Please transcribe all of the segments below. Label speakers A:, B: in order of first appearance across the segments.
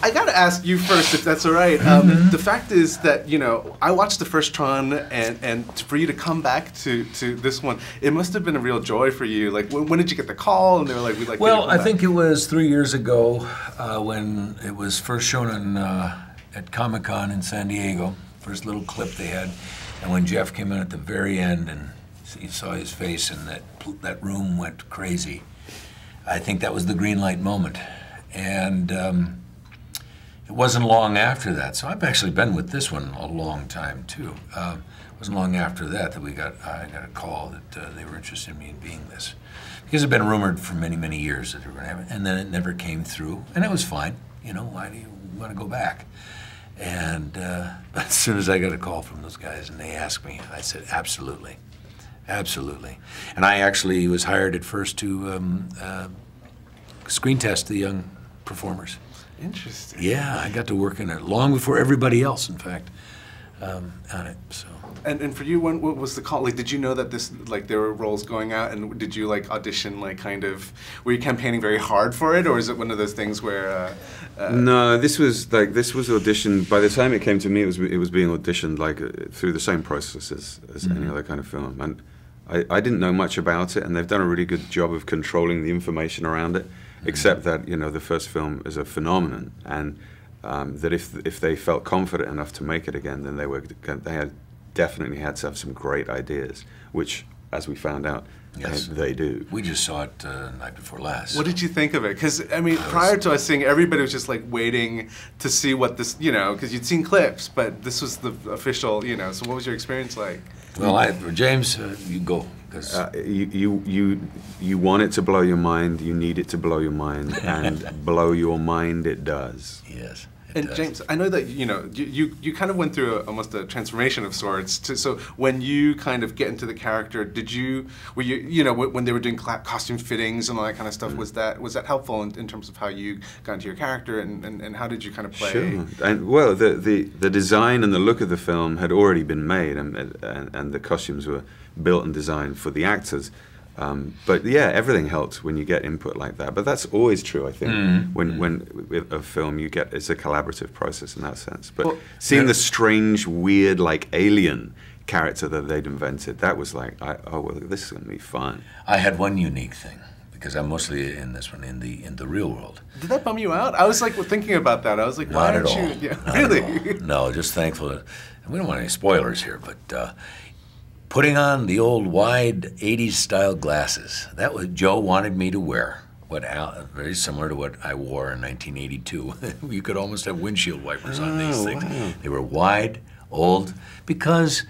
A: I gotta ask you first, if that's all right. The fact is that, you know, I watched the first Tron, and for you to come back to this one, it must have been a real joy for you. Like, when did you get the call? And they were like, we'd like.
B: Well, I think it was 3 years ago when it was first shown on, at Comic-Con in San Diego. First little clip they had, and when Jeff came in at the very end and you saw his face and that room went crazy. I think that was the green light moment. And it wasn't long after that, so I've actually been with this one a long time too. It wasn't long after that I got a call that they were interested in me in being this. Because it had been rumored for many, many years that they were going to have it, and then it never came through, and it was fine. You know, why do you want to go back? And as soon as I got a call from those guys and they asked me, I said, absolutely, absolutely. And I actually was hired at first to screen test the young performers.
A: Interesting.
B: Yeah, I got to work in it long before everybody else, in fact, on it. So.
A: And for you, what was the call? Like, did you know that there were roles going out, and did you like audition, like kind of, were you campaigning very hard for it, or is it one of those things where?
C: No, this was auditioned. By the time it came to me, it was being auditioned like through the same process as any other kind of film, and I didn't know much about it, and they've done a really good job of controlling the information around it. Except that, you know, the first film is a phenomenon, and that if they felt confident enough to make it again, then they had definitely had to have some great ideas, which, as we found out, yes, they do.
B: We just saw it night before last.
A: What did you think of it? Because, I mean, prior to us seeing, everybody was just like waiting to see what this, you know, because you'd seen clips, but this was the official, you know, so what was your experience like?
B: Well, James, you go.
C: You want it to blow your mind, you need it to blow your mind, and blow your mind it does.
B: Yes.
A: And James, I know that, you know, you kind of went through almost a transformation of sorts. So when you kind of get into the character, were you know, when they were doing costume fittings and all that kind of stuff, was that helpful in terms of how you got into your character, and how did you kind of play?
C: Sure. And well, the design and the look of the film had already been made, and the costumes were built and designed for the actors. But yeah, everything helps when you get input like that. But that's always true, I think. When with a film, it's a collaborative process in that sense. But seeing the strange, weird, like alien character that they'd invented, that was like, oh well, this is going to be fun.
B: I had one unique thing, because I'm mostly in this one in the real world.
A: Did that bum you out? I was like thinking about that. I was like, why aren't you? Yeah, really?
B: No, just thankful. We don't want any spoilers here, but. Putting on the old wide 80s style glasses. That was Joe wanted me to wear. Very similar to what I wore in 1982. You could almost have windshield wipers on these things. Wow. They were wide, old, because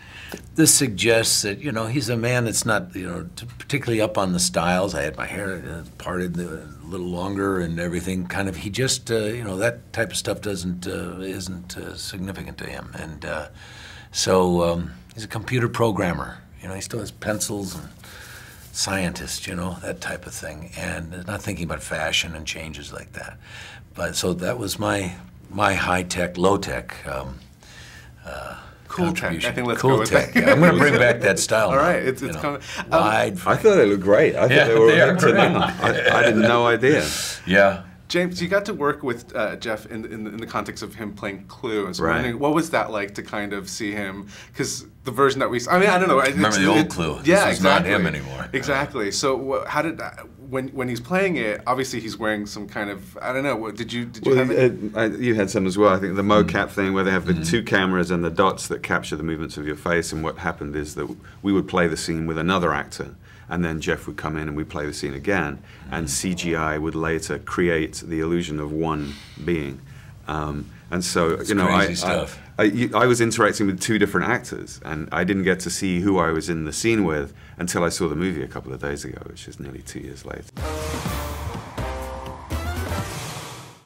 B: this suggests that, you know, he's a man that's not, you know, particularly up on the styles. I had my hair parted a little longer and everything. Kind of, he just, you know, that type of stuff isn't significant to him. And so he's a computer programmer. You know, he still has pencils and scientist, you know, that type of thing, and not thinking about fashion and changes like that. But so that was my high-tech, low-tech
A: cool tech. I think let's
B: cool
A: go with
B: tech.
A: that.
B: Yeah, I'm going to bring back that style.
A: All right,
B: now,
A: it's coming.
C: Wide. I thought they looked great. I thought they were I had no idea.
B: Yeah.
A: James, you got to work with Jeff in the context of him playing Clue. So
C: right.
A: What was that like to kind of see him? Because the version that we saw, I mean, I don't know.
B: Remember the old Clue?
A: Yeah,
B: this
A: exactly.
B: Not him anymore.
A: Exactly. So how did when he's playing it? Obviously, he's wearing some kind of, I don't know. Did you have it?
C: You had some as well. I think the mocap thing where they have the two cameras and the dots that capture the movements of your face. And what happened is that we would play the scene with another actor. And then Jeff would come in and we'd play the scene again, and CGI would later create the illusion of one being. And so, you know, I was interacting with two different actors, and I didn't get to see who I was in the scene with until I saw the movie a couple of days ago, which is nearly 2 years later.